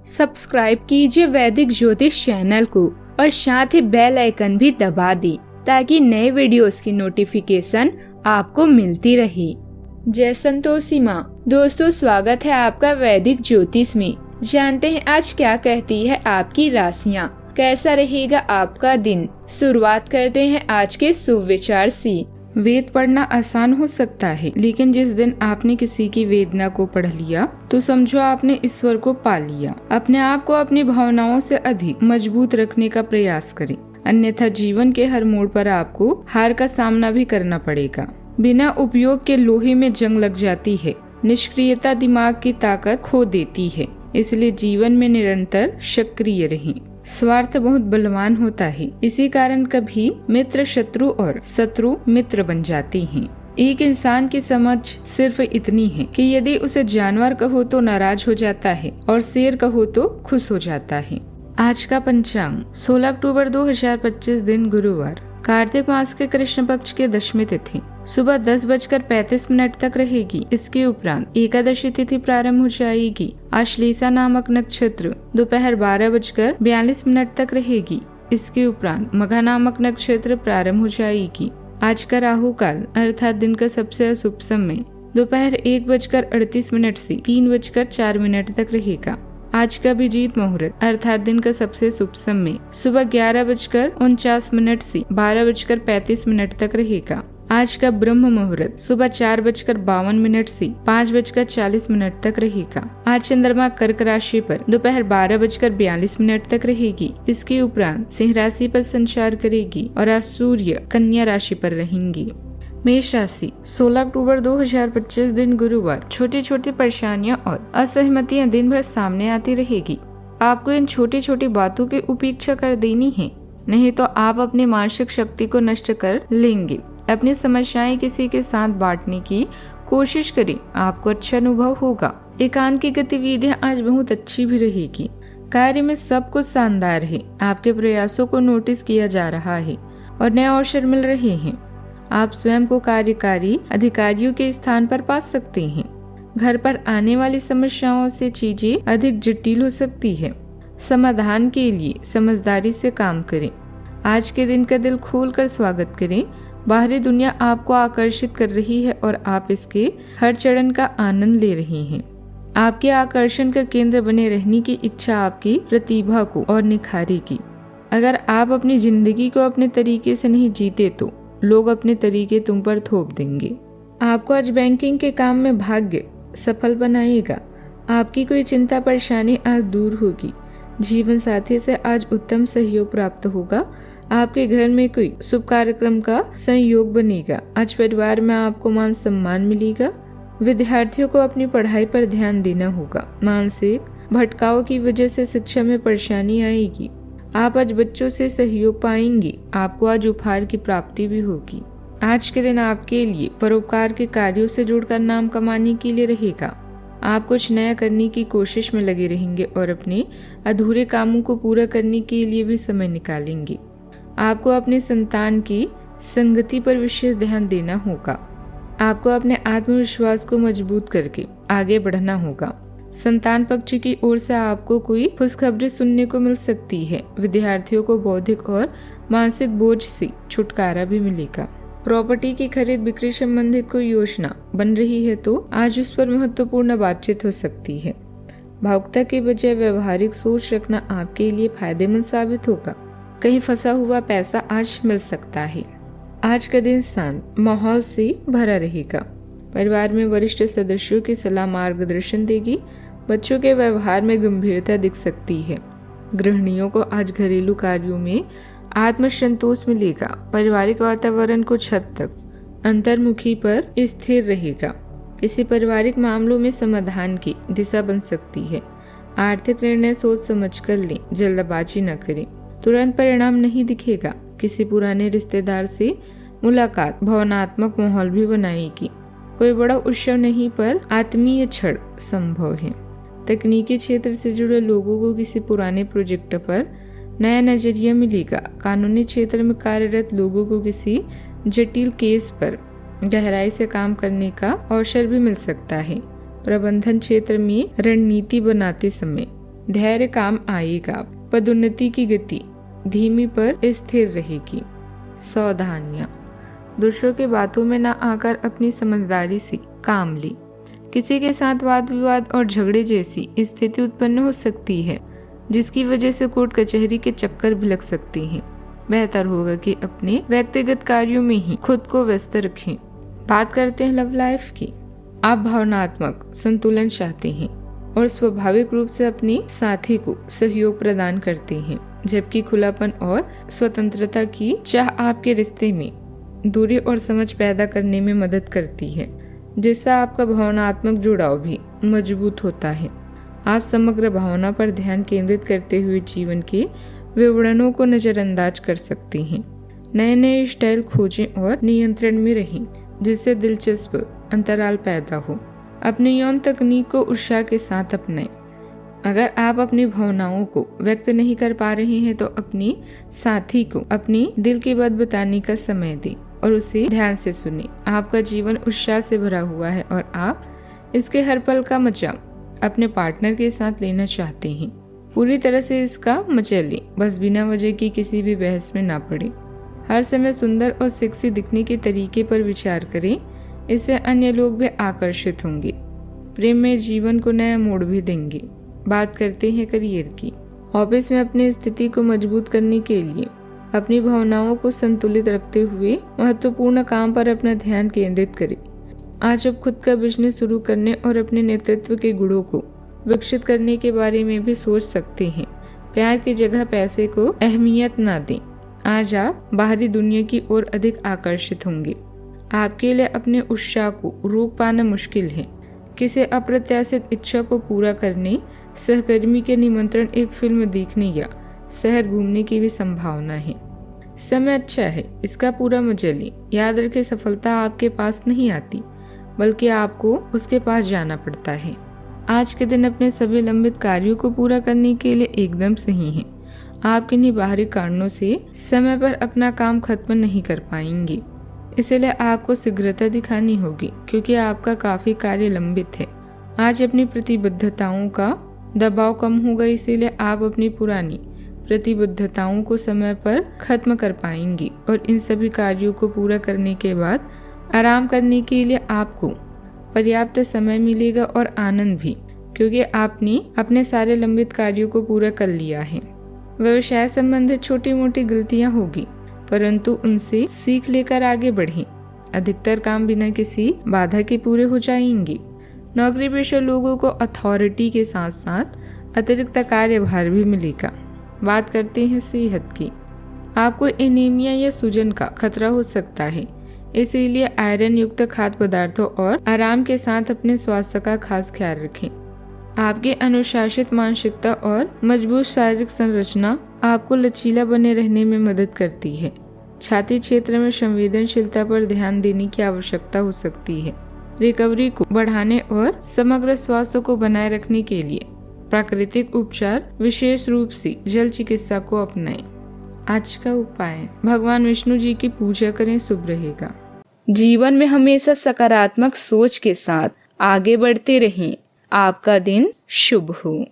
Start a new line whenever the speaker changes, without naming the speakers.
Subscribe कीजिए वैदिक ज्योतिष चैनल को और साथ ही बेल आइकन भी दबा दी ताकि नए वीडियोस की नोटिफिकेशन आपको मिलती रहे। जय संतोषी माँ। दोस्तों, स्वागत है आपका वैदिक ज्योतिष में। जानते हैं आज क्या कहती है आपकी राशियाँ, कैसा रहेगा आपका दिन। शुरुआत करते हैं आज के शुभ विचार से। वेद पढ़ना आसान हो सकता है, लेकिन जिस दिन आपने किसी की वेदना को पढ़ लिया तो समझो आपने ईश्वर को पा लिया। अपने आप को अपनी भावनाओं से अधिक मजबूत रखने का प्रयास करें, अन्यथा जीवन के हर मोड़ पर आपको हार का सामना भी करना पड़ेगा। बिना उपयोग के लोहे में जंग लग जाती है। निष्क्रियता दिमाग की ताकत खो देती है, इसलिए जीवन में निरंतर सक्रिय रहें। स्वार्थ बहुत बलवान होता है, इसी कारण कभी मित्र शत्रु और शत्रु मित्र बन जाते हैं। एक इंसान की समझ सिर्फ इतनी है कि यदि उसे जानवर कहो तो नाराज हो जाता है और शेर कहो तो खुश हो जाता है। आज का पंचांग 16 अक्टूबर 2025 दिन गुरुवार, कार्तिक मास के कृष्ण पक्ष के दशमी तिथि सुबह 10:35 तक रहेगी। इसके उपरांत एकादशी तिथि प्रारंभ हो जाएगी। आश्लेषा नामक नक्षत्र दोपहर 12:42 तक रहेगी। इसके उपरांत मघा नामक नक्षत्र प्रारंभ हो जाएगी। आज का राहु काल अर्थात दिन का सबसे अशुभ समय दोपहर 1:38 से 3:04 तक रहेगा। आज का अभिजीत मुहूर्त अर्थात दिन का सबसे शुभ समय सुबह 11:49 से 12:35 तक रहेगा। आज का ब्रह्म मुहूर्त सुबह 4:52 से 5:40 तक रहेगा। आज चंद्रमा कर्क राशि पर दोपहर 12:42 तक रहेगी। इसके उपरांत सिंह राशि पर संचार करेगी और आज सूर्य कन्या राशि पर रहेंगी। मेष राशि 16 अक्टूबर 2025 दिन गुरुवार, छोटी छोटी परेशानियां और असहमतियां दिन भर सामने आती रहेगी। आपको इन छोटी छोटी बातों की उपेक्षा कर देनी है, नहीं तो आप अपनी मानसिक शक्ति को नष्ट कर लेंगे। अपनी समस्याएं किसी के साथ बांटने की कोशिश करें, आपको अच्छा अनुभव होगा। एकांत की गतिविधियां आज बहुत अच्छी भी रहेगी। कार्य में सब कुछ शानदार है। आपके प्रयासों को नोटिस किया जा रहा है और नए अवसर मिल रहे हैं। आप स्वयं को कार्यकारी अधिकारियों के स्थान पर पा सकते हैं। घर पर आने वाली समस्याओं से चीजें अधिक जटिल हो सकती है। समाधान के लिए समझदारी से काम करें। आज के दिन का दिल खोलकर स्वागत करें। बाहरी दुनिया आपको आकर्षित कर रही है और आप इसके हर चरण का आनंद ले रहे हैं। आपके आकर्षण का केंद्र बने रहने की इच्छा आपकी प्रतिभा को और निखारेगी। अगर आप अपनी जिंदगी को अपने तरीके से नहीं जीते तो लोग अपने तरीके तुम पर थोप देंगे। आपको आज बैंकिंग के काम में भाग्य सफल बनाएगा। आपकी कोई चिंता परेशानी आज दूर होगी। जीवन साथी से आज उत्तम सहयोग प्राप्त होगा। आपके घर में कोई शुभ कार्यक्रम का संयोग बनेगा। आज परिवार में आपको मान सम्मान मिलेगा। विद्यार्थियों को अपनी पढ़ाई पर ध्यान देना होगा। मानसिक भटकाव की वजह से शिक्षा में परेशानी आएगी। आप आज बच्चों से सहयोग पाएंगे। आपको आज उपहार की प्राप्ति भी होगी। आज के दिन आपके लिए परोपकार के कार्यों से जुड़कर नाम कमाने के लिए रहेगा। आप कुछ नया करने की कोशिश में लगे रहेंगे और अपने अधूरे कामों को पूरा करने के लिए भी समय निकालेंगे। आपको अपने संतान की संगति पर विशेष ध्यान देना होगा। आपको अपने आत्मविश्वास को मजबूत करके आगे बढ़ना होगा। संतान पक्ष की ओर से आपको कोई खुशखबरी सुनने को मिल सकती है। विद्यार्थियों को बौद्धिक और मानसिक बोझ से छुटकारा भी मिलेगा। प्रॉपर्टी की खरीद बिक्री संबंधित कोई योजना बन रही है तो आज उस पर महत्वपूर्ण बातचीत हो सकती है। भावुकता के बजाय व्यवहारिक सोच रखना आपके लिए फायदेमंद साबित होगा। कहीं फंसा हुआ पैसा आज मिल सकता है। आज का दिन शांत माहौल से भरा रहेगा। परिवार में वरिष्ठ सदस्यों की सलाह मार्गदर्शन देगी। बच्चों के व्यवहार में गंभीरता दिख सकती है। गृहिणियों को आज घरेलू कार्यों में आत्मसंतोष मिलेगा। पारिवारिक वातावरण कुछ हद तक अंतर्मुखी पर स्थिर रहेगा। किसी पारिवारिक मामलों में समाधान की दिशा बन सकती है। आर्थिक निर्णय सोच समझ कर लें, जल्दबाजी न करें। तुरंत परिणाम नहीं दिखेगा। किसी पुराने रिश्तेदार से मुलाकात भावनात्मक माहौल भी बनाएगी। कोई बड़ा उत्सव नहीं पर आत्मीय क्षण संभव है। तकनीकी क्षेत्र से जुड़े लोगों को किसी पुराने प्रोजेक्ट पर नया नजरिया मिलेगा। कानूनी क्षेत्र में कार्यरत लोगों को किसी जटिल केस पर गहराई से काम करने का अवसर भी मिल सकता है। प्रबंधन क्षेत्र में रणनीति बनाते समय धैर्य काम आएगा। पदोन्नति की गति धीमी पर स्थिर रहेगी। सावधानियां, दूसरों की बातों में न आकर अपनी समझदारी से काम ले। किसी के साथ वाद विवाद और झगड़े जैसी स्थिति उत्पन्न हो सकती है, जिसकी वजह से कोर्ट कचहरी के चक्कर भी लग सकती हैं। बेहतर होगा कि अपने व्यक्तिगत कार्यों में ही खुद को व्यस्त रखें। बात करते हैं लव लाइफ की। आप भावनात्मक संतुलन चाहते हैं और स्वाभाविक रूप से अपने साथी को सहयोग प्रदान करते हैं, जबकि खुलापन और स्वतंत्रता की चाह आपके रिश्ते में दूरी और समझ पैदा करने में मदद करती है, जिससे आपका भावनात्मक जुड़ाव भी मजबूत होता है। आप समग्र भावना पर ध्यान केंद्रित करते हुए जीवन के विवरणों को नजरअंदाज कर सकते हैं। नए नए स्टाइल खोजें और नियंत्रण में रहें, जिससे दिलचस्प अंतराल पैदा हो। अपनी यौन तकनीक को उत्साह के साथ अपनाएं। अगर आप अपनी भावनाओं को व्यक्त नहीं कर पा रहे हैं तो अपने साथी को अपनी दिल की बात बताने का समय दें और उसे ध्यान से सुनें। आपका जीवन उत्साह से भरा हुआ है और आप इसके हर पल का मजा अपने पार्टनर के साथ लेना चाहते हैं। पूरी तरह से इसका मजा लें, बस बिना वजह की किसी भी बहस में ना पड़े। हर समय सुंदर और सेक्सी दिखने के तरीके पर विचार करें, इससे अन्य लोग भी आकर्षित होंगे। प्रेम में जीवन को नया मोड़ भी देंगे। बात करते हैं करियर की। ऑफिस में अपनी स्थिति को मजबूत करने के लिए अपनी भावनाओं को संतुलित रखते हुए महत्वपूर्ण काम पर अपना ध्यान केंद्रित करें। आज आप खुद का बिजनेस शुरू करने और अपने नेतृत्व के गुणों को विकसित करने के बारे में भी सोच सकते हैं। प्यार की जगह पैसे को अहमियत ना दें। आज आप बाहरी दुनिया की ओर अधिक आकर्षित होंगे। आपके लिए अपने उत्साह को रोक पाना मुश्किल है। किसी अप्रत्याशित इच्छा को पूरा करने, सहकर्मी के निमंत्रण, एक फिल्म देखने या शहर घूमने की भी संभावना है। समय अच्छा है, इसका पूरा मजा लें। याद रखें, सफलता आपके पास नहीं आती, बल्कि आपको उसके पास जाना पड़ता है। आज के दिन अपने सभी लंबित कार्यों को पूरा करने के लिए एकदम सही है। आप किन्हीं बाहरी कारणों से समय पर अपना काम खत्म नहीं कर पाएंगे, इसलिए आपको शीघ्रता दिखानी होगी, क्योंकि आपका काफी कार्य लंबित है। आज अपनी प्रतिबद्धताओं का दबाव कम होगा, इसीलिए आप अपनी पुरानी प्रतिबद्धताओं को समय पर खत्म कर पाएंगी और इन सभी कार्यों को पूरा करने के बाद आराम करने के लिए आपको पर्याप्त समय मिलेगा और आनंद भी, क्योंकि आपने अपने सारे लंबित कार्यों को पूरा कर लिया है। व्यवसाय संबंधित छोटी मोटी गलतियां होगी, परंतु उनसे सीख लेकर आगे बढ़ें। अधिकतर काम बिना किसी बाधा के पूरे हो जाएंगे। नौकरी पेशा लोगों को अथॉरिटी के साथ साथ अतिरिक्त कार्यभार भी मिलेगा। बात करते हैं सेहत की। आपको एनीमिया या सूजन का खतरा हो सकता है, इसीलिए आयरन युक्त खाद्य पदार्थों और आराम के साथ अपने स्वास्थ्य का खास ख्याल रखें। आपकी अनुशासित मानसिकता और मजबूत शारीरिक संरचना आपको लचीला बने रहने में मदद करती है। छाती क्षेत्र में संवेदनशीलता पर ध्यान देने की आवश्यकता हो सकती है। रिकवरी को बढ़ाने और समग्र स्वास्थ्य को बनाए रखने के लिए प्राकृतिक उपचार, विशेष रूप से जल चिकित्सा को अपनाएं। आज का उपाय, भगवान विष्णु जी की पूजा करें, शुभ रहेगा। जीवन में हमेशा सकारात्मक सोच के साथ आगे बढ़ते रहें। आपका दिन शुभ हो।